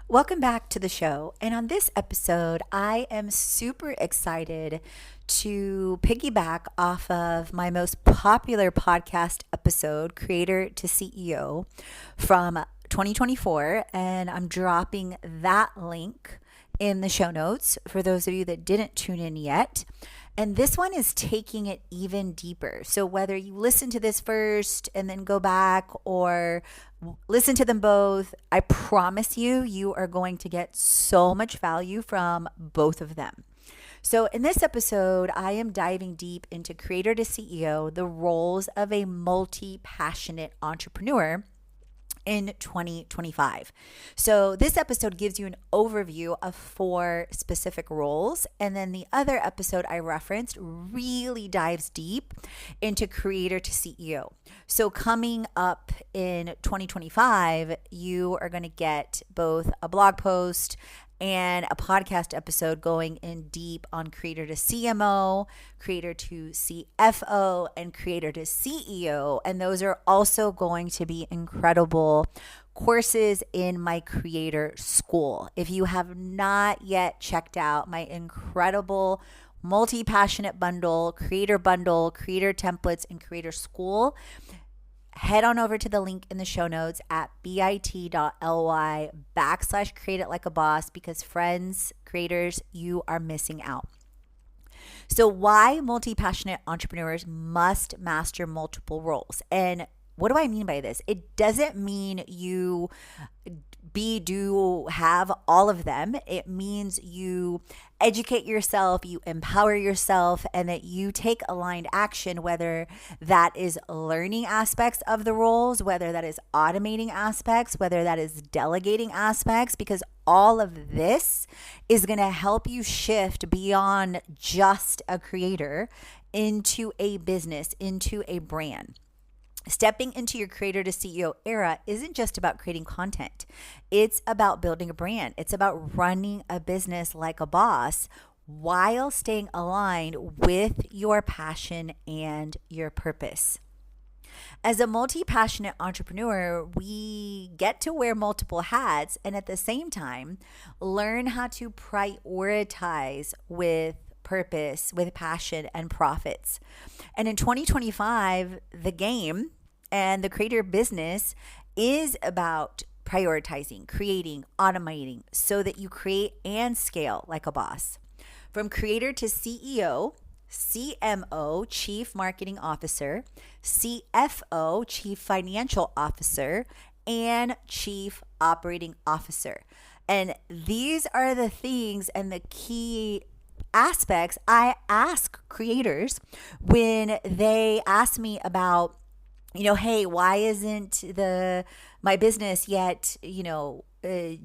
Welcome back to the show. And on this episode, I am super excited to piggyback off of my most popular podcast episode, Creator to CEO, from 2024. And I'm dropping that link in the show notes for those of you that didn't tune in yet. And this one is taking it even deeper. So whether you listen to this first and then go back or listen to them both, I promise you, you are going to get so much value from both of them. So in this episode, I am diving deep into Creator to CEO, the roles of a multi-passionate entrepreneur in 2025. So this episode gives you an overview of 4 specific roles. And then the other episode I referenced really dives deep into Creator to CEO. So coming up in 2025, you are going to get both a blog post and a podcast episode going in deep on Creator to CMO, Creator to CFO, and Creator to CEO. And those are also going to be incredible courses in my Creator School. If you have not yet checked out my incredible multi-passionate bundle, Creator Templates, and Creator School, head on over to the link in the show notes at bit.ly/create it like a boss, because friends, creators, you are missing out. So why multi-passionate entrepreneurs must master multiple roles. And what do I mean by this? It doesn't mean you have all of them. It means you educate yourself, you empower yourself, and that you take aligned action, whether that is learning aspects of the roles, whether that is automating aspects, whether that is delegating aspects, because all of this is going to help you shift beyond just a creator into a business, into a brand. Stepping into your Creator to CEO era isn't just about creating content. It's about building a brand. It's about running a business like a boss while staying aligned with your passion and your purpose. As a multi-passionate entrepreneur, we get to wear multiple hats and at the same time learn how to prioritize with purpose, with passion, and profits. And in 2025, the game and the creator business is about prioritizing, creating, automating so that you create and scale like a boss. From Creator to CEO, CMO, Chief Marketing Officer, CFO, Chief Financial Officer, and Chief Operating Officer. And these are the things and the key aspects I ask creators when they ask me about, hey, why isn't my business yet,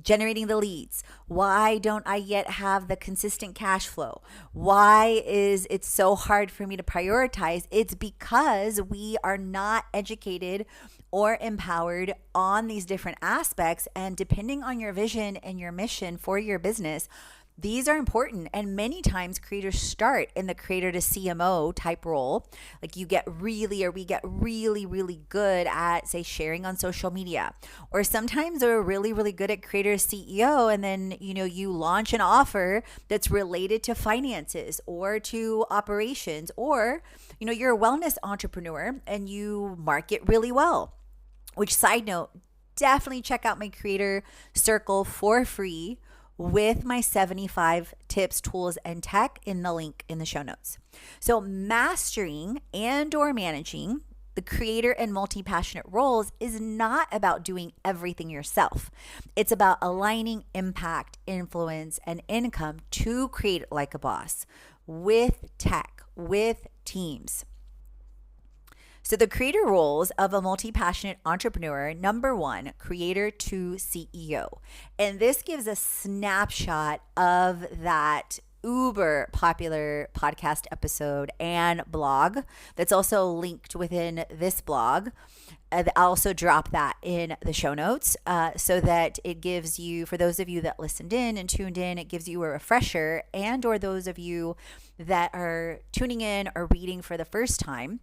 generating the leads? Why don't I yet have the consistent cash flow? Why is it so hard for me to prioritize? It's because we are not educated or empowered on these different aspects. And depending on your vision and your mission for your business, these are important. And many times creators start in the Creator to CMO type role. Like we get really good at, say, sharing on social media. Or sometimes we're really good at Creator to CEO. And then, you launch an offer that's related to finances or to operations, or, you're a wellness entrepreneur and you market really well. Which, side note, definitely check out my Creator Circle for free with my 75 tips, tools, and tech in the link in the show notes. So mastering and or managing the creator and multi-passionate roles is not about doing everything yourself. It's about aligning impact, influence, and income to create it like a boss with tech, with teams. So the creator roles of a multi-passionate entrepreneur, number 1, Creator to CEO. And this gives a snapshot of that uber popular podcast episode and blog that's also linked within this blog. I'll also drop that in the show notes so that it gives you, for those of you that listened in and tuned in, it gives you a refresher, and or those of you that are tuning in or reading for the first time,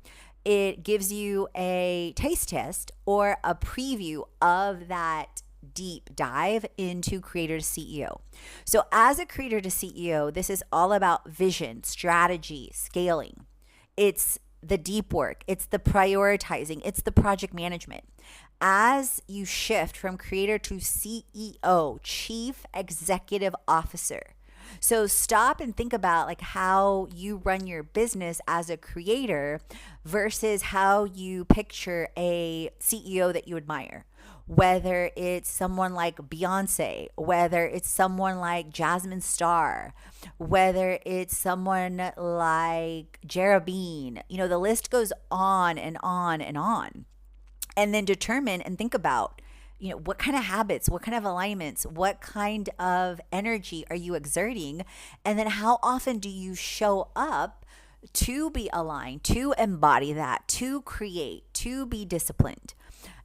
it gives you a taste test or a preview of that deep dive into creator to CEO. So, as a creator to CEO, this is all about vision, strategy, scaling. It's the deep work, it's the prioritizing, it's the project management. As you shift from creator to CEO, Chief Executive Officer, so stop and think about like how you run your business as a creator versus how you picture a CEO that you admire. Whether it's someone like Beyonce, whether it's someone like Jasmine Star, whether it's someone like Jerabine, the list goes on and on and on. And then determine and think about what kind of habits, what kind of alignments, what kind of energy are you exerting? And then how often do you show up to be aligned, to embody that, to create, to be disciplined,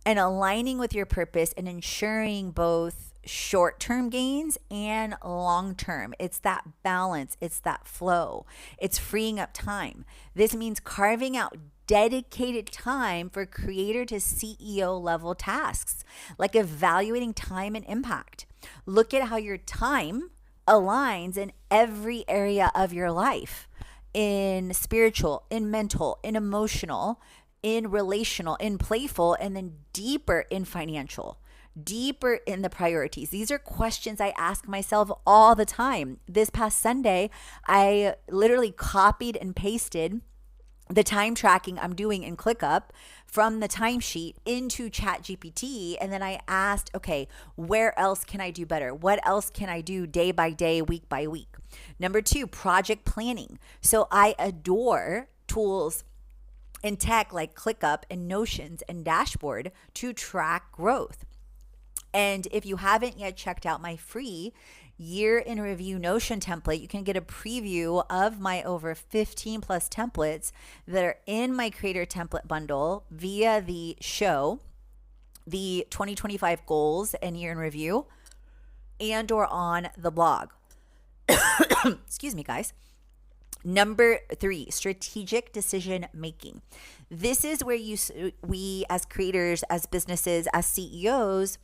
and aligning with your purpose and ensuring both short-term gains and long-term. It's that balance, it's that flow, it's freeing up time. This means carving out dedicated time for creator to CEO level tasks, like evaluating time and impact. Look at how your time aligns in every area of your life, in spiritual, in mental, in emotional, in relational, in playful, and then deeper in financial, deeper in the priorities. These are questions I ask myself all the time. This past Sunday, I literally copied and pasted the time tracking I'm doing in ClickUp from the timesheet into ChatGPT. And then I asked, okay, where else can I do better? What else can I do day by day, week by week? Number 2, project planning. So I adore tools in tech like ClickUp and Notions and Dashboard to track growth. And if you haven't yet checked out my free year in review Notion template, you can get a preview of my over 15 plus templates that are in my creator template bundle via the show, the 2025 goals and year in review, and or on the blog. Excuse me, guys. Number 3, strategic decision making. This is where we as creators, as businesses, as CEOs,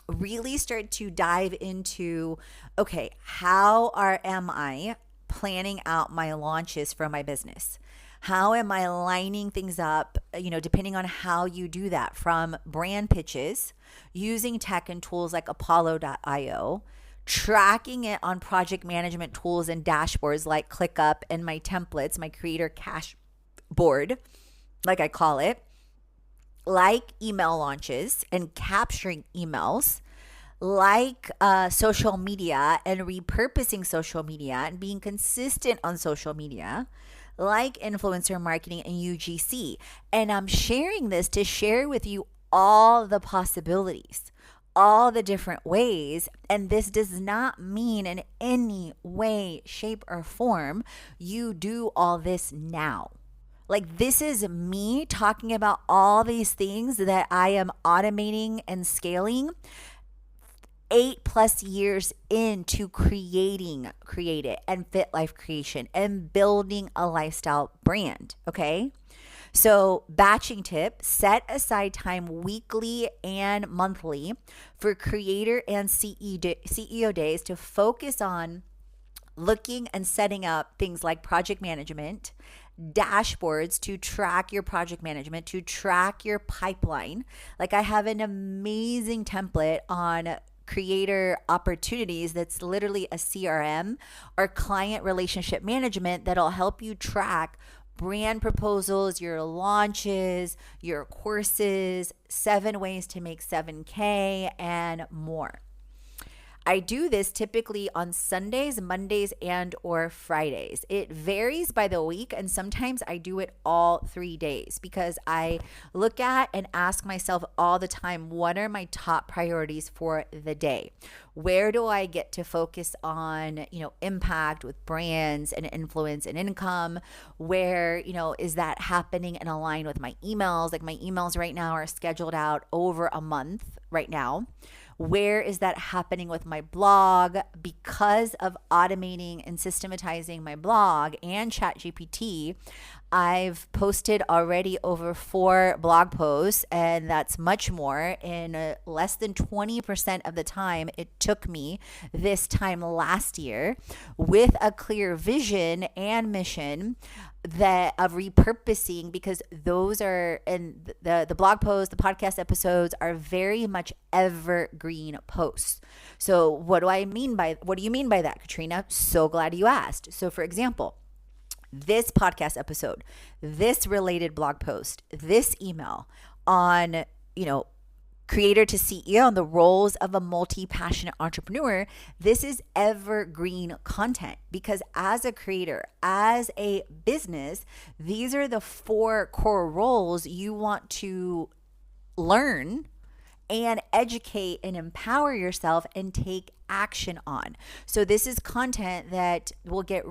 really start to dive into, okay, how am I planning out my launches for my business? How am I lining things up, depending on how you do that, from brand pitches, using tech and tools like Apollo.io, tracking it on project management tools and dashboards like ClickUp, and my templates, my creator cash board, like I call it, like email launches and capturing emails, like social media and repurposing social media and being consistent on social media, like influencer marketing and UGC. And I'm sharing this to share with you all the possibilities, all the different ways. And this does not mean in any way, shape, or form you do all this now. Like, this is me talking about all these things that I am automating and scaling 8+ years into Create It and Fit Life Creation and building a lifestyle brand. Okay. So, batching tip, set aside time weekly and monthly for creator and CEO days to focus on looking and setting up things like project management, dashboards to track your project management, to track your pipeline. Like, I have an amazing template on creator opportunities that's literally a CRM or client relationship management that'll help you track brand proposals, your launches, your courses, 7 ways to make 7K, and more. I do this typically on Sundays, Mondays, and or Fridays. It varies by the week, and sometimes I do it all 3 days because I look at and ask myself all the time, what are my top priorities for the day? Where do I get to focus on, impact with brands and influence and income? Where, is that happening and aligned with my emails? Like, my emails right now are scheduled out over a month right now. Where is that happening with my blog? Because of automating and systematizing my blog and ChatGPT, I've posted already over 4 blog posts, and that's much more in less than 20% of the time it took me this time last year, with a clear vision and mission that of repurposing, because those are, and the blog posts, the podcast episodes are very much evergreen posts. So what do you mean by that, Katrina? So glad you asked. So for example, this podcast episode, this related blog post, this email on, creator to CEO and the roles of a multi-passionate entrepreneur, this is evergreen content, because as a creator, as a business, these are the 4 core roles you want to learn and educate and empower yourself and take action on. So this is content that will get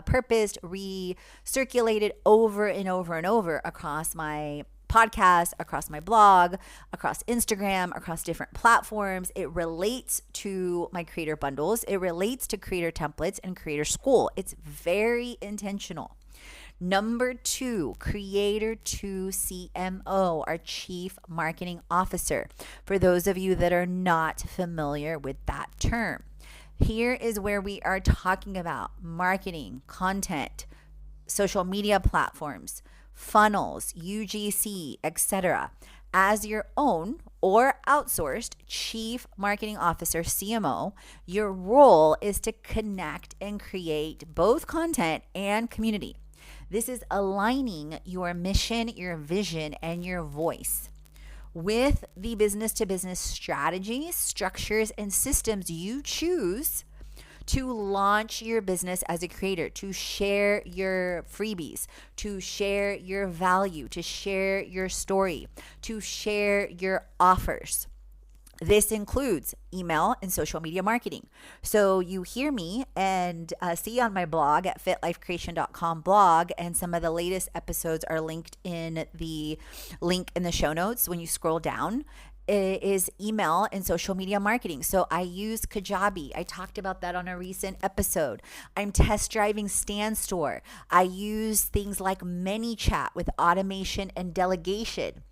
purposed, recirculated over and over and over across my podcast, across my blog, across Instagram, across different platforms. It relates to my creator bundles. It relates to creator templates and creator school. It's very intentional. Number 2, creator to CMO, our chief marketing officer. For those of you that are not familiar with that term, here is where we are talking about marketing, content, social media platforms, funnels, UGC, etc. As your own or outsourced chief marketing officer, CMO, your role is to connect and create both content and community. This is aligning your mission, your vision, and your voice with the business to business strategies, structures, and systems you choose to launch your business as a creator, to share your freebies, to share your value, to share your story, to share your offers. This includes email and social media marketing. So you hear me and see on my blog at fitlifecreation.com blog, and some of the latest episodes are linked in the link in the show notes when you scroll down. It is email and social media marketing. So I use Kajabi. I talked about that on a recent episode. I'm test driving StanStore. I use things like ManyChat with automation and delegation.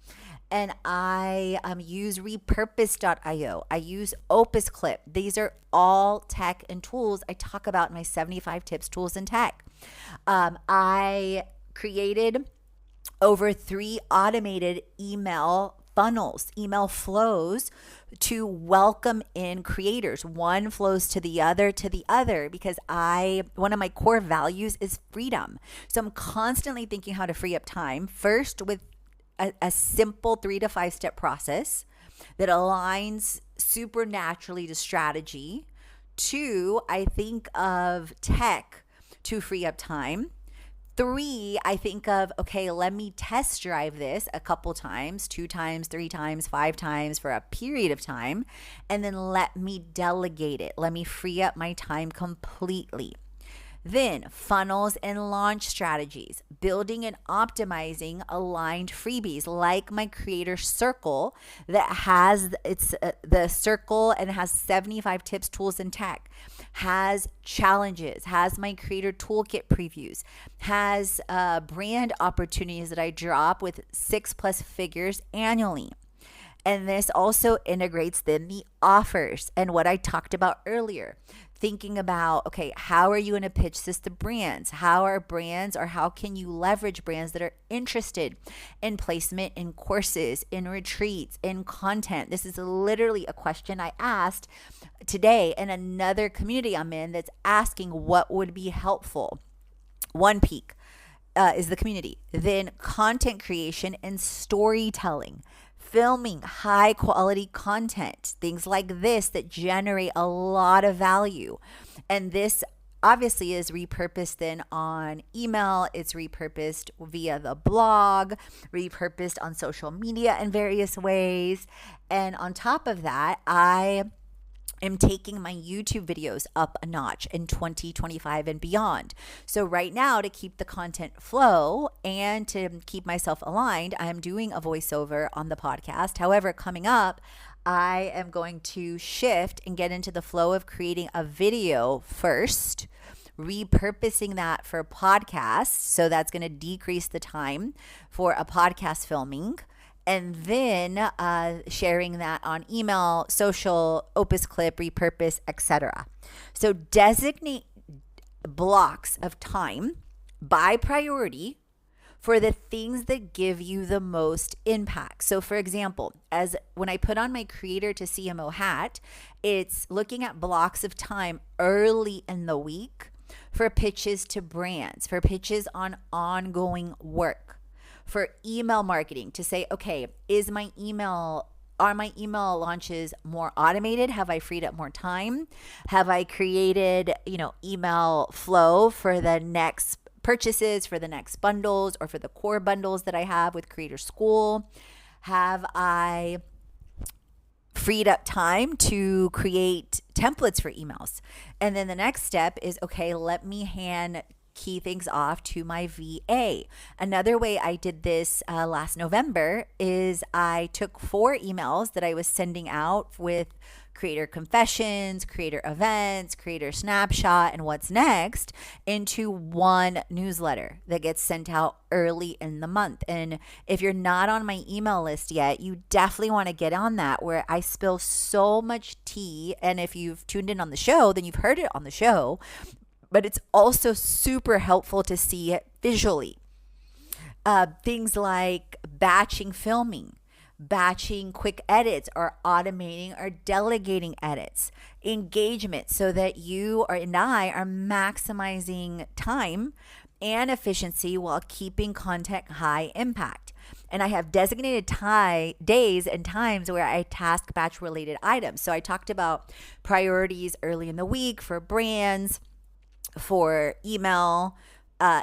And I use repurpose.io. I use Opus Clip. These are all tech and tools I talk about in my 75 tips, tools, and tech. I created over 3 automated email funnels, email flows to welcome in creators. One flows to the other, because one of my core values is freedom. So I'm constantly thinking how to free up time, first with a simple 3 to 5 step process that aligns supernaturally to strategy. 2, I think of tech to free up time. 3, I think of, okay, let me test drive this a couple times, 2 times, 3 times, 5 times for a period of time, and then let me delegate it. Let me free up my time completely. Then funnels and launch strategies, building and optimizing aligned freebies like my creator circle that has the circle and has 75 tips, tools, and tech, has challenges, has my creator toolkit previews, has brand opportunities that I drop with 6+ figures annually. And this also integrates then the offers and what I talked about earlier. Thinking about, okay, how are you going to pitch this to brands? How can you leverage brands that are interested in placement in courses, in retreats, in content? This is literally a question I asked today in another community I'm in that's asking what would be helpful. One Peak is the community. Then content creation and storytelling. Filming high quality content, things like this that generate a lot of value. And this obviously is repurposed then on email. It's repurposed via the blog, repurposed on social media in various ways. And on top of that, I am taking my YouTube videos up a notch in 2025 and beyond. So right now, to keep the content flow and to keep myself aligned, I'm doing a voiceover on the podcast. However, coming up, I am going to shift and get into the flow of creating a video first repurposing that for podcasts. So that's going to decrease the time for a podcast filming. And then sharing that on email, social, Opus Clip, repurpose, etc. So designate blocks of time by priority for the things that give you the most impact. So for example, as when I put on my creator to CMO hat, it's looking at blocks of time early in the week for pitches to brands, for pitches on ongoing work, for email marketing to say, okay, are my email launches more automated? Have I freed up more time? Have I created, email flow for the next purchases, for the next bundles, or for the core bundles that I have with Creator School? Have I freed up time to create templates for emails? And then the next step is, okay, let me hand key things off to my VA. Another way I did this last November is I took 4 emails that I was sending out with creator confessions, creator events, creator snapshot, and what's next into one newsletter that gets sent out early in the month. And if you're not on my email list yet, you definitely want to get on that, where I spill so much tea. And if you've tuned in on the show, then you've heard it on the show, but it's also super helpful to see it visually. Things like batching filming, batching quick edits, or automating or delegating edits, engagement, so that you and I are maximizing time and efficiency while keeping content high impact. And I have designated days and times where I task batch related items. So I talked about priorities early in the week for brands, for email.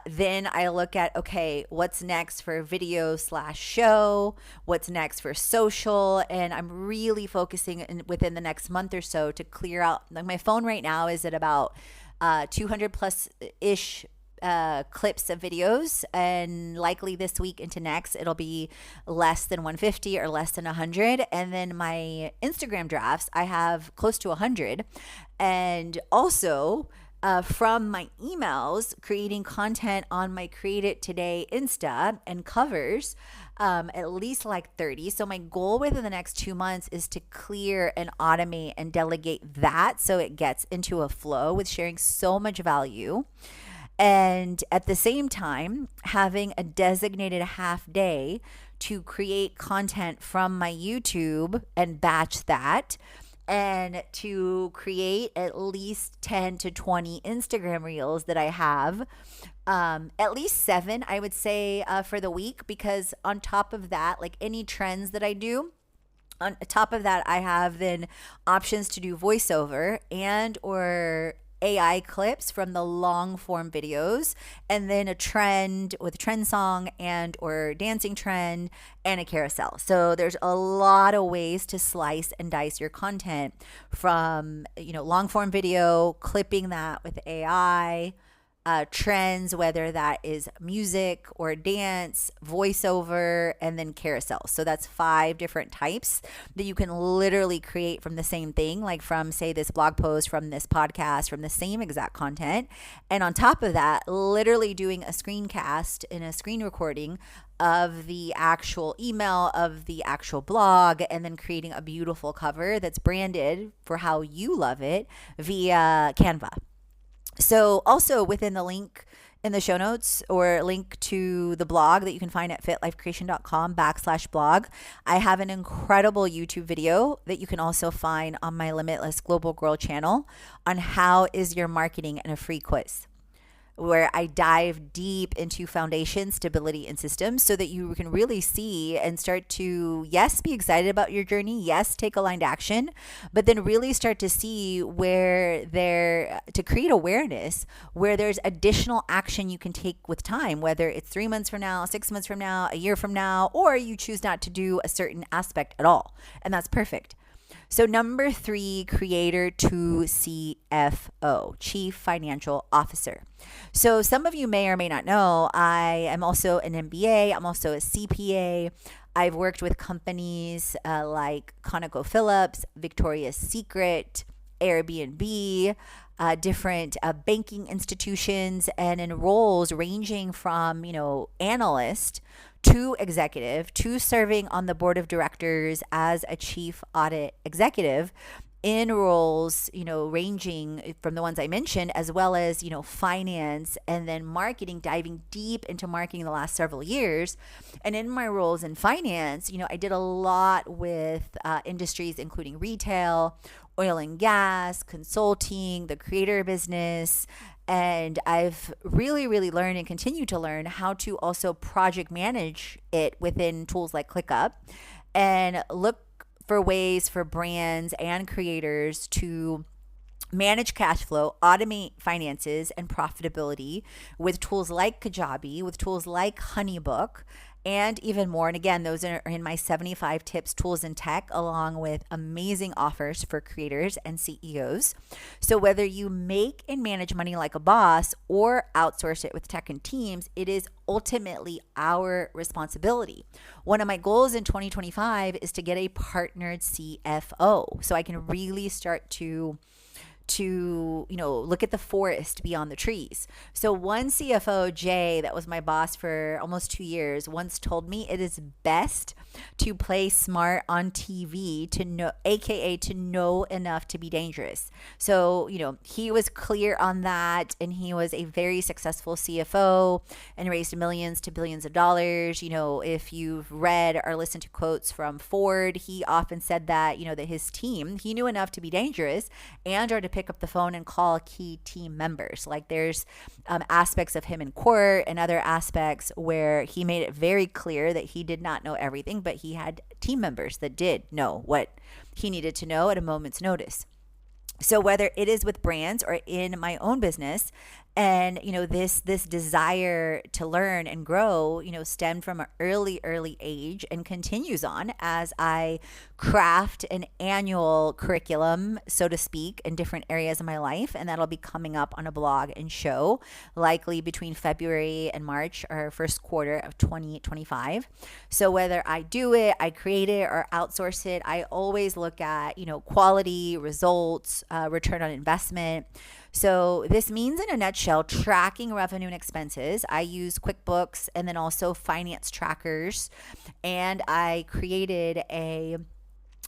Then I look at, okay, what's next for video/show? What's next for social? And I'm really focusing within the next month or so to clear out. Like my phone right now is at about 200 plus ish clips of videos, and likely this week into next it'll be less than 150 or less than 100. And then my Instagram drafts, I have close to 100. And also from my emails, creating content on my Create It Today Insta and covers, at least like 30. So my goal within the next 2 months is to clear and automate and delegate that, so it gets into a flow with sharing so much value. And at the same time, having a designated half day to create content from my YouTube and batch that, and to create at least 10 to 20 Instagram reels that I have, at least 7, I would say, for the week. Because on top of that, like any trends that I do, on top of that, I have then options to do voiceover and or AI clips from the long form videos, and then a trend with a trend song and or dancing trend and a carousel. So there's a lot of ways to slice and dice your content, from long form video, clipping that with AI, trends, whether that is music or dance, voiceover, and then carousel. So that's 5 different types that you can literally create from the same thing, like from, say, this blog post, from this podcast, from the same exact content. And on top of that, literally doing a screencast and a screen recording of the actual email, of the actual blog, and then creating a beautiful cover that's branded for how you love it via Canva. So also within the link in the show notes, or link to the blog that you can find at fitlifecreation.com/blog, I have an incredible YouTube video that you can also find on my Limitless Global Girl channel on how is your marketing, and a free quiz, where I dive deep into foundation, stability, and systems, so that you can really see and start to, yes, be excited about your journey, yes, take aligned action, but then really start to see to create awareness where there's additional action you can take with time, whether it's 3 months from now, 6 months from now, a year from now, or you choose not to do a certain aspect at all. And that's perfect. So number 3, creator to CFO, Chief Financial Officer. So some of you may or may not know, I am also an MBA. I'm also a CPA. I've worked with companies like ConocoPhillips, Victoria's Secret, Airbnb, different banking institutions, and in roles ranging from, analyst to executive to serving on the board of directors as a chief audit executive in roles, ranging from the ones I mentioned, as well as, finance and then marketing, diving deep into marketing the last several years. And in my roles in finance, I did a lot with industries including retail, oil and gas, consulting, the creator business. And I've really, really learned and continue to learn how to also project manage it within tools like ClickUp and look for ways for brands and creators to manage cash flow, automate finances and profitability with tools like Kajabi, with tools like Honeybook, and even more. And again, those are in my 75 tips, tools, and tech, along with amazing offers for creators and CEOs. So whether you make and manage money like a boss or outsource it with tech and teams, it is ultimately our responsibility. One of my goals in 2025 is to get a partnered CFO so I can really start to look at the forest beyond the trees. So one CFO, Jay, that was my boss for almost 2 years, once told me it is best to play smart on TV to know, aka to know enough to be dangerous. So, he was clear on that, and he was a very successful CFO and raised millions to billions of dollars. If you've read or listened to quotes from Ford, he often said that, that his team, he knew enough to be dangerous and or to pick up the phone and call key team members. Like there's aspects of him in court and other aspects where he made it very clear that he did not know everything, but he had team members that did know what he needed to know at a moment's notice. So whether it is with brands or in my own business, and this desire to learn and grow, stemmed from an early age and continues on as I craft an annual curriculum, so to speak, in different areas of my life, and that'll be coming up on a blog and show, likely between February and March, or first quarter of 2025. So whether I do it, I create it, or outsource it, I always look at quality, results, return on investment. So this means, in a nutshell, tracking revenue and expenses. I use QuickBooks and then also finance trackers. And I created a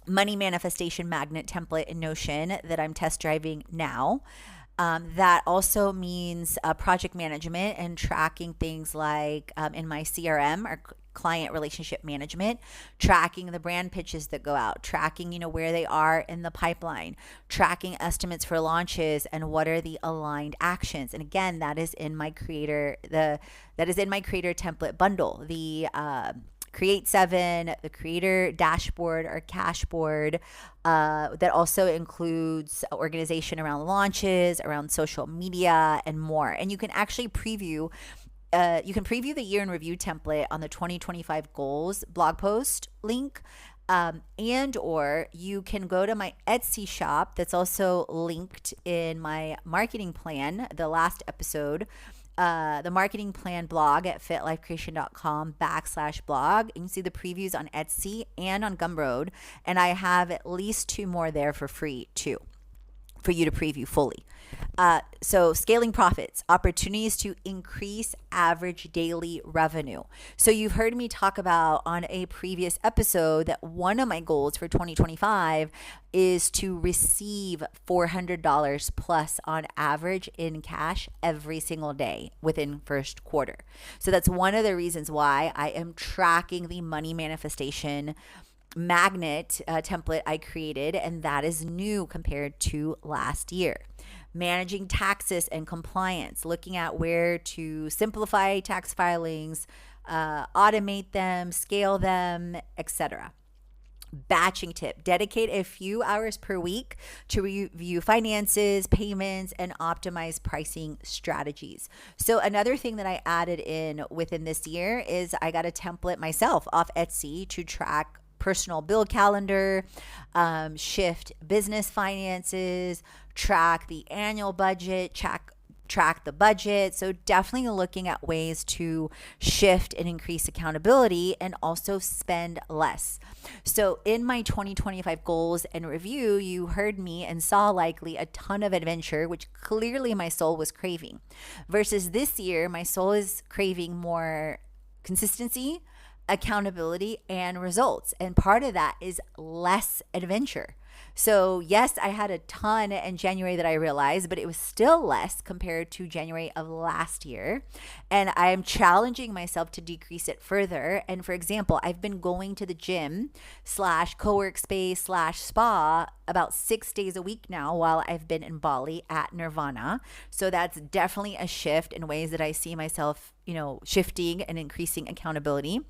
money manifestation magnet template in Notion that I'm test driving now. That also means project management and tracking things like in my CRM or client relationship management, tracking the brand pitches that go out, tracking, where they are in the pipeline, tracking estimates for launches and what are the aligned actions. And again, that is in my creator, template bundle, the Create 7, the creator dashboard or cashboard, that also includes organization around launches, around social media, and more. And you can actually preview the year in review template on the 2025 goals blog post link, and or you can go to my Etsy shop that's also linked in my marketing plan, the last episode, the marketing plan blog at fitlifecreation.com/blog. You can see the previews on Etsy and on Gumroad, and I have at least 2 more there for free too, for you to preview fully. So scaling profits, opportunities to increase average daily revenue. So you've heard me talk about on a previous episode that one of my goals for 2025 is to receive $400 plus on average in cash every single day within first quarter. So that's one of the reasons why I am tracking the money manifestation magnet template I created, and that is new compared to last year. Managing taxes and compliance, looking at where to simplify tax filings, automate them, scale them, etc. Batching tip, dedicate a few hours per week to review finances, payments, and optimize pricing strategies. So another thing that I added in within this year is I got a template myself off Etsy to track personal bill calendar, shift business finances, track the annual budget, track track the budget. So definitely looking at ways to shift and increase accountability and also spend less. So in my 2025 goals and review, you heard me and saw likely a ton of adventure, which clearly my soul was craving. Versus this year, my soul is craving more consistency, accountability, and results. And part of that is less adventure. So, yes, I had a ton in January that I realized, but it was still less compared to January of last year. And I am challenging myself to decrease it further. And for example, I've been going to the gym slash co-work space slash spa about 6 days a week now while I've been in Bali at Nirvana. So that's definitely a shift in ways that I see myself, shifting and increasing accountability.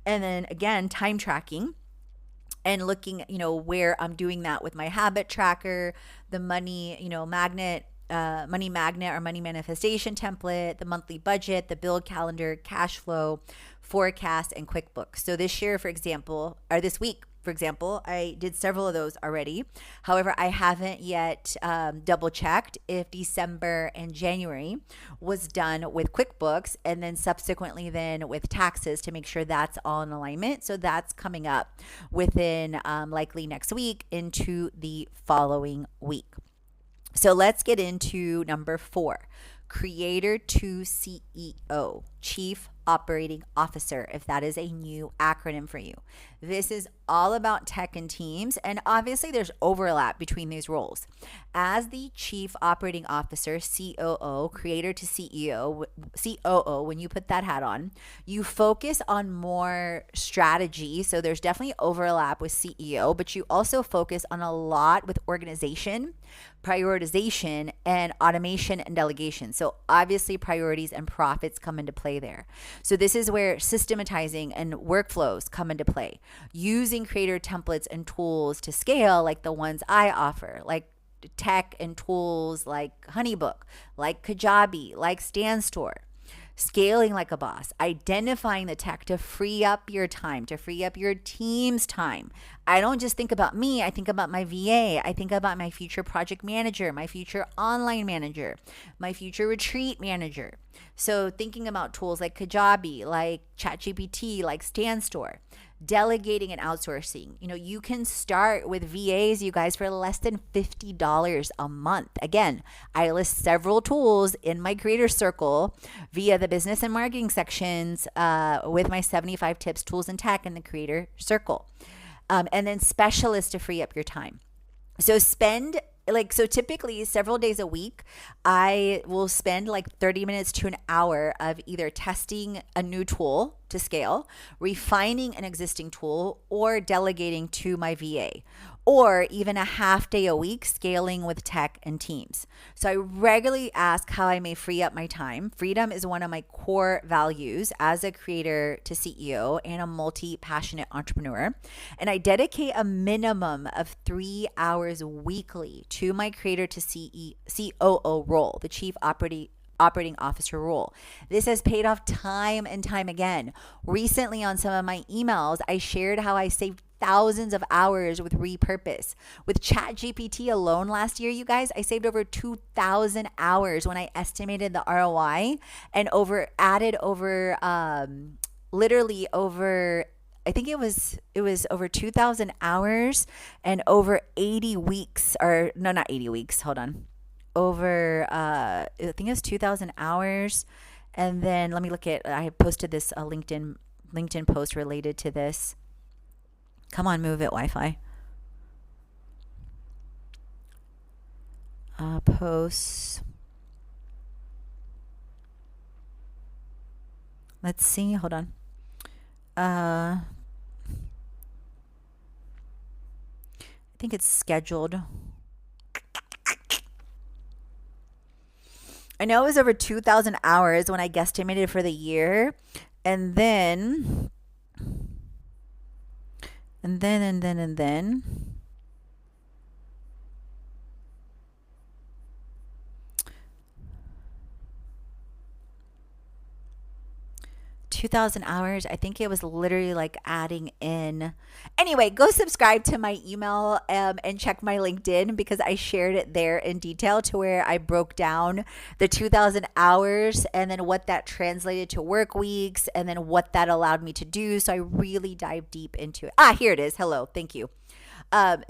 And then again, time tracking and looking, where I'm doing that with my habit tracker, the money, money magnet or money manifestation template, the monthly budget, the build calendar, cash flow, forecast, and QuickBooks. So this year, for example, or this week, for example, I did several of those already. However, I haven't yet double checked if December and January was done with QuickBooks and then subsequently then with taxes to make sure that's all in alignment. So that's coming up within likely next week into the following week. So let's get into number 4, creator to CEO, Chief Operating Officer, if that is a new acronym for you. This is all about tech and teams, and obviously there's overlap between these roles. As the Chief Operating Officer, COO, creator to CEO, COO, when you put that hat on, you focus on more strategy. So there's definitely overlap with CEO, but you also focus on a lot with organization, prioritization, and automation and delegation. So obviously priorities and profits come into play there. So this is where systematizing and workflows come into play. Using creator templates and tools to scale, like the ones I offer, like tech and tools like Honeybook, like Kajabi, like StanStore. Scaling like a boss, identifying the tech to free up your time, to free up your team's time. I don't just think about me, I think about my VA, I think about my future project manager, my future online manager, my future retreat manager. So thinking about tools like Kajabi, like ChatGPT, like StanStore. Delegating and outsourcing. You can start with VAs, you guys, for less than $50 a month. Again, I list several tools in my creator circle via the business and marketing sections with my 75 tips, tools, and tech in the creator circle. And then specialists to free up your time. So typically several days a week, I will spend like 30 minutes to an hour of either testing a new tool to scale, refining an existing tool, or delegating to my VA, or even a half day a week scaling with tech and teams. So I regularly ask how I may free up my time. Freedom is one of my core values as a creator to CEO and a multi-passionate entrepreneur. And I dedicate a minimum of 3 hours weekly to my creator to COO role, the Chief Operating Officer role. This has paid off time and time again. Recently on some of my emails, I shared how I saved thousands of hours with repurpose. With ChatGPT alone last year, you guys, I saved over 2,000 hours when I estimated the ROI and added over literally over, I think it was over 2,000 hours and over 80 weeks, or no, not 80 weeks. Hold on. Over, I think it was 2,000 hours. And then let me look at, I posted this LinkedIn post related to this. Come on, move it, Wi-Fi. Posts. Let's see. Hold on. I think it's scheduled. I know it was over 2,000 hours when I guesstimated for the year. And then 2,000 hours. I think it was literally like adding in. Anyway, go subscribe to my email and check my LinkedIn because I shared it there in detail to where I broke down the 2,000 hours and then what that translated to work weeks and then what that allowed me to do. So I really dive deep into it. Here it is. Hello. Thank you.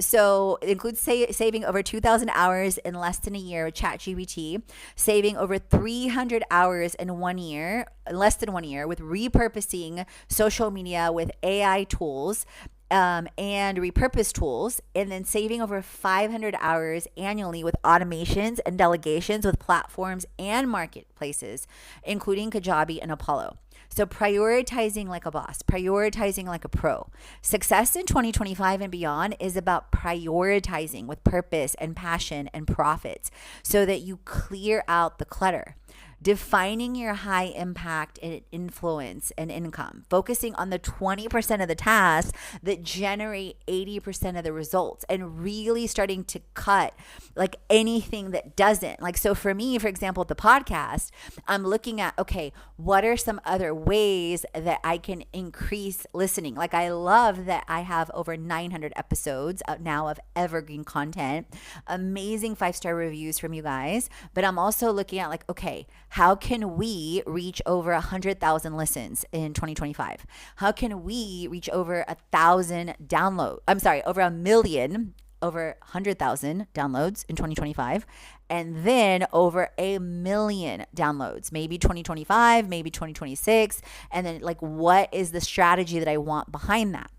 So it includes saving over 2,000 hours in less than a year with ChatGPT, saving over 300 hours in 1 year, less than 1 year, with repurposing social media with AI tools. And repurpose tools, and then saving over 500 hours annually with automations and delegations with platforms and marketplaces, including Kajabi and Apollo. So prioritizing like a boss, prioritizing like a pro. Success in 2025 and beyond is about prioritizing with purpose and passion and profits so that you clear out the clutter. Defining your high impact and influence and income, focusing on the 20% of the tasks that generate 80% of the results, and really starting to cut like anything that doesn't. Like, so for me, for example, with the podcast, I'm looking at, okay, what are some other ways that I can increase listening? Like, I love that I have over 900 episodes now of evergreen content, amazing 5-star reviews from you guys. But I'm also looking at like, okay, how can we reach over 100,000 listens in 2025? How can we reach over 1,000 download? I'm sorry, over 1,000,000, over 100,000 downloads in 2025, and then over 1,000,000 downloads, maybe 2025, maybe 2026. And then like, what is the strategy that I want behind that?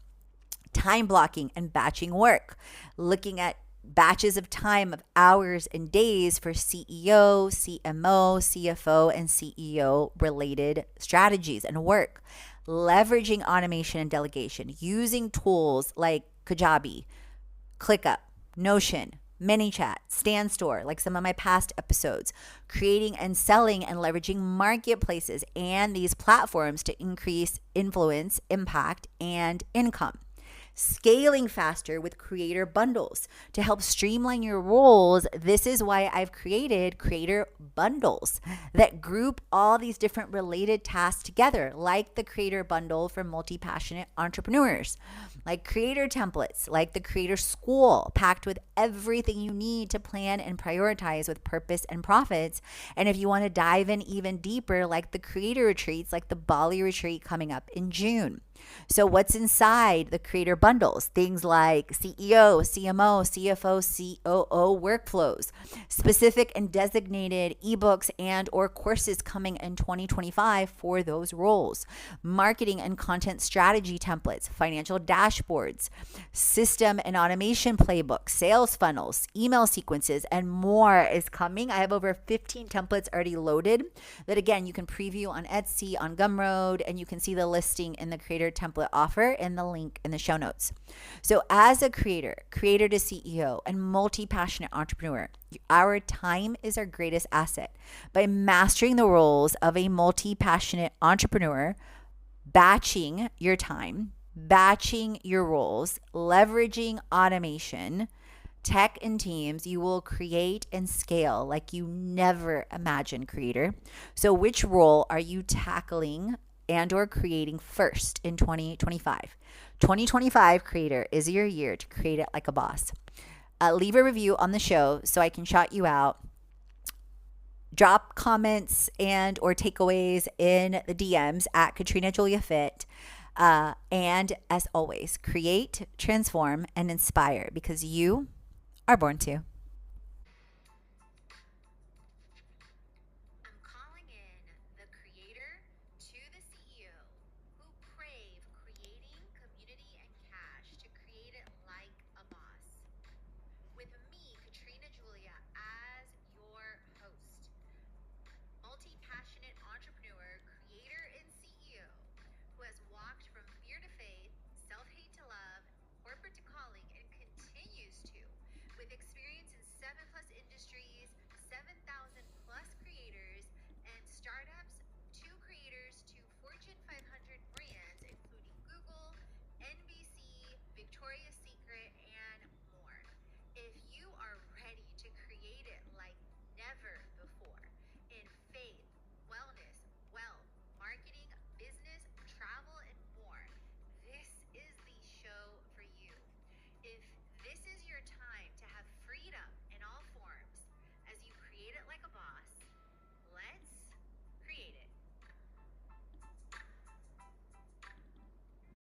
Time blocking and batching work, looking at batches of time of hours and days for CEO, CMO, CFO, and CEO related strategies and work. Leveraging automation and delegation, using tools like Kajabi, ClickUp, Notion, ManyChat, StanStore, like some of my past episodes, creating and selling and leveraging marketplaces and these platforms to increase influence, impact, and income. Scaling faster with creator bundles to help streamline your roles. This is why I've created creator bundles that group all these different related tasks together, like the creator bundle for multi-passionate entrepreneurs, like creator templates, like the creator school, packed with everything you need to plan and prioritize with purpose and profits. And if you want to dive in even deeper, like the creator retreats, like the Bali retreat coming up in June. So what's inside the creator bundles? Things like CEO, CMO, CFO, COO workflows, specific and designated ebooks and or courses coming in 2025 for those roles, marketing and content strategy templates, financial dashboards, system and automation playbooks, sales funnels, email sequences, and more is coming. I have over 15 templates already loaded that, again, you can preview on Etsy, on Gumroad, and you can see the listing in the creator template offer in the link in the show notes. So as a creator to CEO, and multi-passionate entrepreneur, our time is our greatest asset. By mastering the roles of a multi-passionate entrepreneur, batching your time, batching your roles, leveraging automation, tech and teams, you will create and scale like you never imagined, creator. So which role are you tackling and or creating first in 2025? 2025, creator, is your year to create it like a boss. Leave a review on the show so I can shout you out. Drop comments and or takeaways in the DMs at Katrina Julia Fit. And as always, create, transform, and inspire because you are born to.